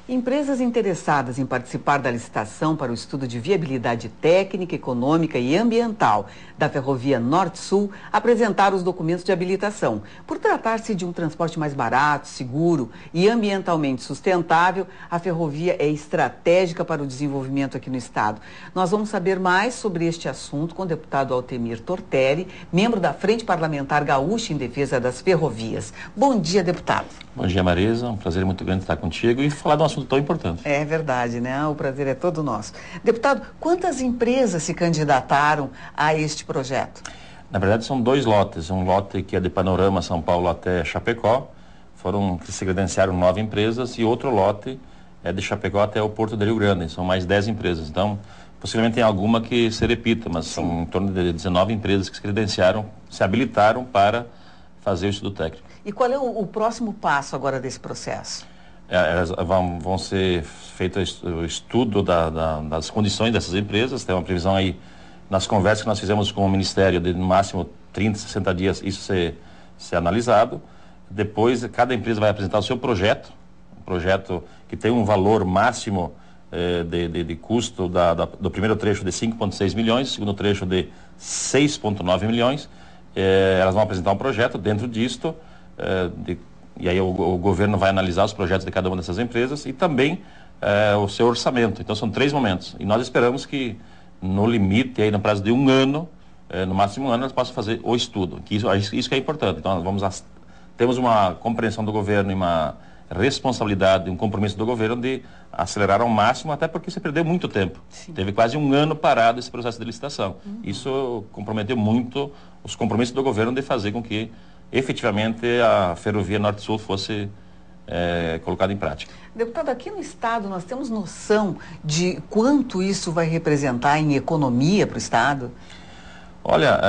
Empresas interessadas em participar da licitação para o estudo de viabilidade técnica, econômica e ambiental da Ferrovia Norte-Sul apresentaram os documentos de habilitação. Por tratar-se de um transporte mais barato, seguro e ambientalmente sustentável, a ferrovia é estratégica para o desenvolvimento aqui no estado. Nós vamos saber mais sobre este assunto com o deputado Altemir Tortelli, membro da Frente Parlamentar Gaúcha em Defesa das Ferrovias. Bom dia, deputado. Bom dia, Marisa. Um prazer muito grande estar contigo e falar de um assunto tão importante. É verdade, né? O prazer é todo nosso. Deputado, quantas empresas se candidataram a este projeto? Na verdade, são dois lotes. Um lote que é de Panorama, São Paulo até Chapecó. Que se credenciaram 9 empresas. E outro lote é de Chapecó até o Porto do Rio Grande. São mais 10 empresas. Então, possivelmente tem alguma que se repita, mas são em torno de 19 empresas que se credenciaram, se habilitaram para fazer o estudo técnico. E qual é o próximo passo agora desse processo? Vão ser feito o estudo das condições dessas empresas. Tem uma previsão aí nas conversas que nós fizemos com o Ministério de no máximo 30, 60 dias isso ser analisado. Depois cada empresa vai apresentar o seu projeto, um projeto que tem um valor máximo de custo do primeiro trecho de 5,6 milhões, segundo trecho de 6,9 milhões. Elas vão apresentar um projeto dentro disto, e aí o governo vai analisar os projetos de cada uma dessas empresas e também o seu orçamento. Então são 3 momentos. E nós esperamos que no limite, aí, no prazo de 1 ano, no máximo 1 ano, elas possam fazer o estudo. Isso que é importante. Então temos uma compreensão do governo e uma responsabilidade, um compromisso do governo de acelerar ao máximo, até porque se perdeu muito tempo. Sim. Teve quase 1 ano parado esse processo de licitação. Isso comprometeu muito os compromissos do governo de fazer com que efetivamente a Ferrovia Norte-Sul fosse colocada em prática. Deputado, aqui no estado nós temos noção de quanto isso vai representar em economia para o estado? Olha,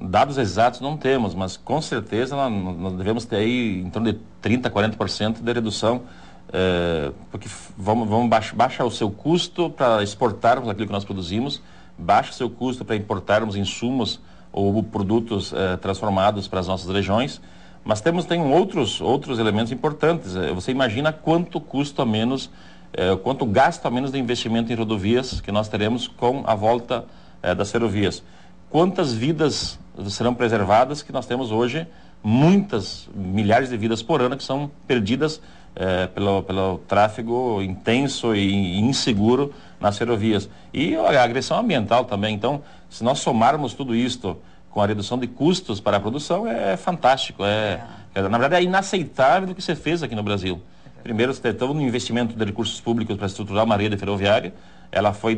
dados exatos não temos, mas com certeza nós devemos ter aí em torno de 30%, 40% de redução, porque vamos baixar o seu custo para exportarmos aquilo que nós produzimos, baixa o seu custo para importarmos insumos ou produtos transformados para as nossas regiões, mas tem outros elementos importantes. Você imagina quanto custo a menos, quanto gasto a menos de investimento em rodovias que nós teremos com a volta das ferrovias. Quantas vidas serão preservadas, que nós temos hoje muitas, milhares de vidas por ano que são perdidas pelo tráfego intenso e inseguro nas ferrovias. E a agressão ambiental também. Então, se nós somarmos tudo isto com a redução de custos para a produção, é fantástico. Na verdade, é inaceitável o que se fez aqui no Brasil. Primeiro, você teve um investimento de recursos públicos para estruturar uma rede ferroviária, ela foi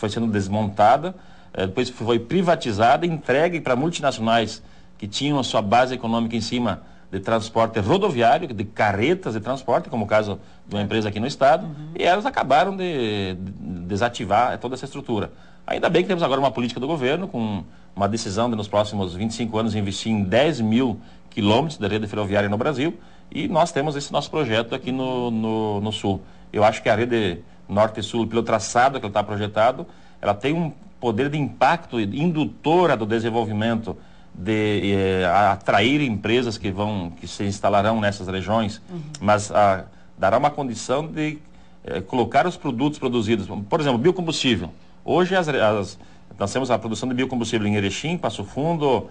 sendo desmontada, depois foi privatizada, entregue para multinacionais que tinham a sua base econômica em cima de transporte rodoviário, de carretas de transporte, como o caso de uma empresa aqui no estado, e elas acabaram de desativar toda essa estrutura. Ainda bem que temos agora uma política do governo, com uma decisão de nos próximos 25 anos investir em 10 mil quilômetros de rede ferroviária no Brasil, e nós temos esse nosso projeto aqui no Sul. Eu acho que a rede Norte e Sul, pelo traçado que ela está projetado, ela tem um poder de impacto indutora do desenvolvimento, de atrair empresas que se instalarão nessas regiões, mas dará uma condição de colocar os produtos produzidos, por exemplo, biocombustível. Hoje nós temos a produção de biocombustível em Erechim, Passo Fundo,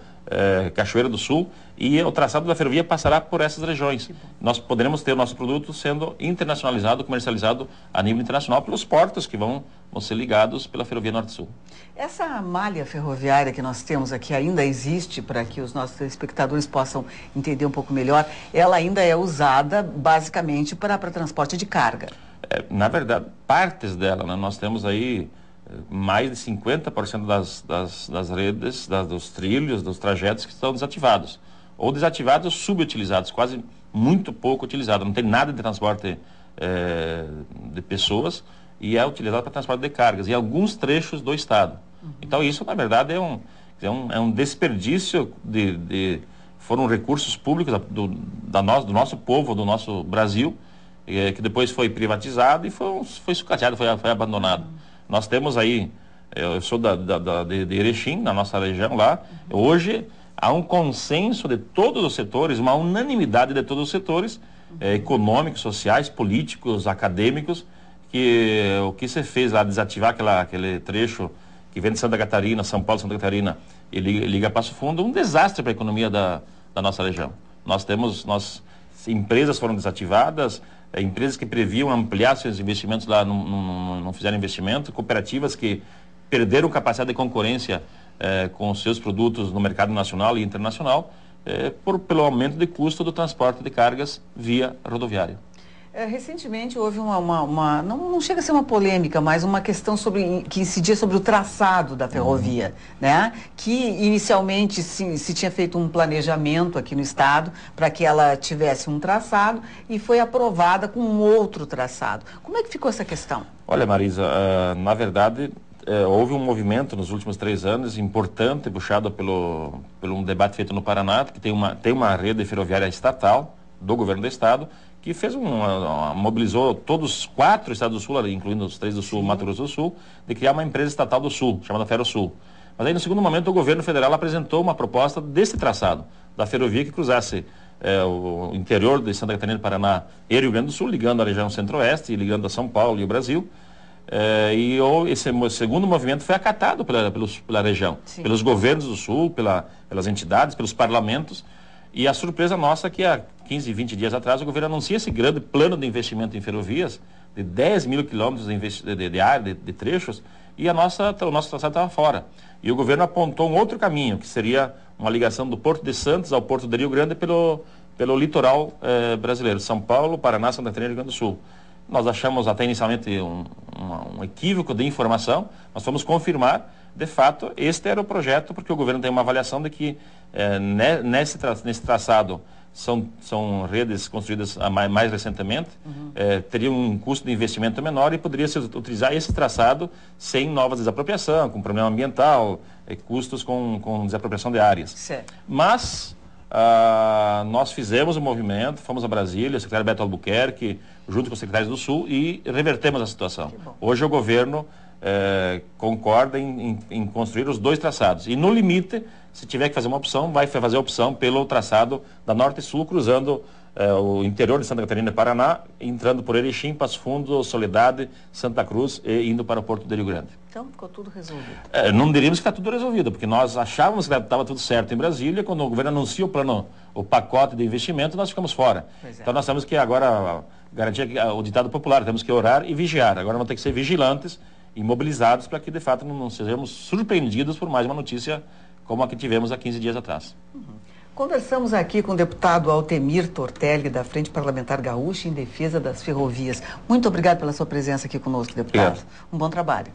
Cachoeira do Sul, e o traçado da ferrovia passará por essas regiões. Nós poderemos ter o nosso produto sendo internacionalizado, comercializado a nível internacional pelos portos que vão ser ligados pela Ferrovia Norte-Sul. Essa malha ferroviária que nós temos aqui ainda existe, para que os nossos espectadores possam entender um pouco melhor, ela ainda é usada basicamente para transporte de carga. Na verdade, partes dela, né? Nós temos aí mais de 50% das redes, dos trilhos, dos trajetos que estão desativados. Ou desativados ou subutilizados, quase muito pouco utilizado. Não tem nada de transporte de pessoas e é utilizado para transporte de cargas em alguns trechos do estado. Então isso, na verdade, é um desperdício foram recursos públicos do nosso povo, do nosso Brasil, que depois foi privatizado e foi sucateado, foi abandonado. Nós temos aí, eu sou de Erechim, na nossa região lá, hoje há um consenso de todos os setores, uma unanimidade de todos os setores, econômicos, sociais, políticos, acadêmicos, que o que se fez lá, desativar aquele trecho que vem de Santa Catarina, São Paulo, Santa Catarina, e liga a Passo Fundo, um desastre para a economia da nossa região. Empresas foram desativadas, empresas que previam ampliar seus investimentos lá não fizeram investimento, cooperativas que perderam capacidade de concorrência com os seus produtos no mercado nacional e internacional, pelo aumento de custo do transporte de cargas via rodoviária. Recentemente houve não chega a ser uma polêmica, mas uma questão que incidia sobre o traçado da ferrovia, né? Que inicialmente se tinha feito um planejamento aqui no estado para que ela tivesse um traçado e foi aprovada com um outro traçado. Como é que ficou essa questão? Olha, Marisa, na verdade houve um movimento nos últimos 3 anos importante, puxado pelo um debate feito no Paraná, que tem uma rede ferroviária estatal do governo do estado, que mobilizou todos os 4 estados do Sul, incluindo os 3 do Sul, Mato Grosso do Sul, de criar uma empresa estatal do Sul, chamada Ferrosul. Mas aí, no segundo momento, o governo federal apresentou uma proposta desse traçado, da ferrovia que cruzasse o interior de Santa Catarina e Paraná e Rio Grande do Sul, ligando a região centro-oeste e ligando a São Paulo e o Brasil. Esse segundo movimento foi acatado pela região, sim, pelos governos do Sul, pelas entidades, pelos parlamentos. E a surpresa nossa é que há 15, 20 dias atrás o governo anuncia esse grande plano de investimento em ferrovias de 10 mil quilômetros de trechos, e o nosso traçado estava fora. E o governo apontou um outro caminho, que seria uma ligação do Porto de Santos ao Porto de Rio Grande pelo litoral brasileiro, São Paulo, Paraná, Santa Catarina e Rio Grande do Sul. Nós achamos até inicialmente um equívoco de informação, nós fomos confirmar, de fato, este era o projeto, porque o governo tem uma avaliação de que nesse traçado são redes construídas mais recentemente, teria um custo de investimento menor e poderia se utilizar esse traçado sem novas desapropriação, com problema ambiental, custos com desapropriação de áreas. Certo. Mas nós fizemos o movimento, fomos a Brasília, o secretário Beto Albuquerque, junto com os secretários do Sul, e revertemos a situação. Hoje o governo concorda em construir os 2 traçados. E no limite, se tiver que fazer uma opção, vai fazer a opção pelo traçado da Norte e Sul, cruzando o interior de Santa Catarina e Paraná, entrando por Erechim, Passo Fundo, Soledade, Santa Cruz e indo para o Porto de Rio Grande. Então ficou tudo resolvido? Não diríamos que está tudo resolvido, porque nós achávamos que estava tudo certo em Brasília. Quando o governo anuncia o pacote de investimento, nós ficamos fora. Então nós temos que agora garantir o ditado popular, temos que orar e vigiar. Agora vamos ter que ser vigilantes e mobilizados para que de fato não sejamos surpreendidos por mais uma notícia como a que tivemos há 15 dias atrás. Conversamos aqui com o deputado Altemir Tortelli, da Frente Parlamentar Gaúcha em Defesa das Ferrovias. Muito obrigado pela sua presença aqui conosco, deputado. Obrigado. Um bom trabalho.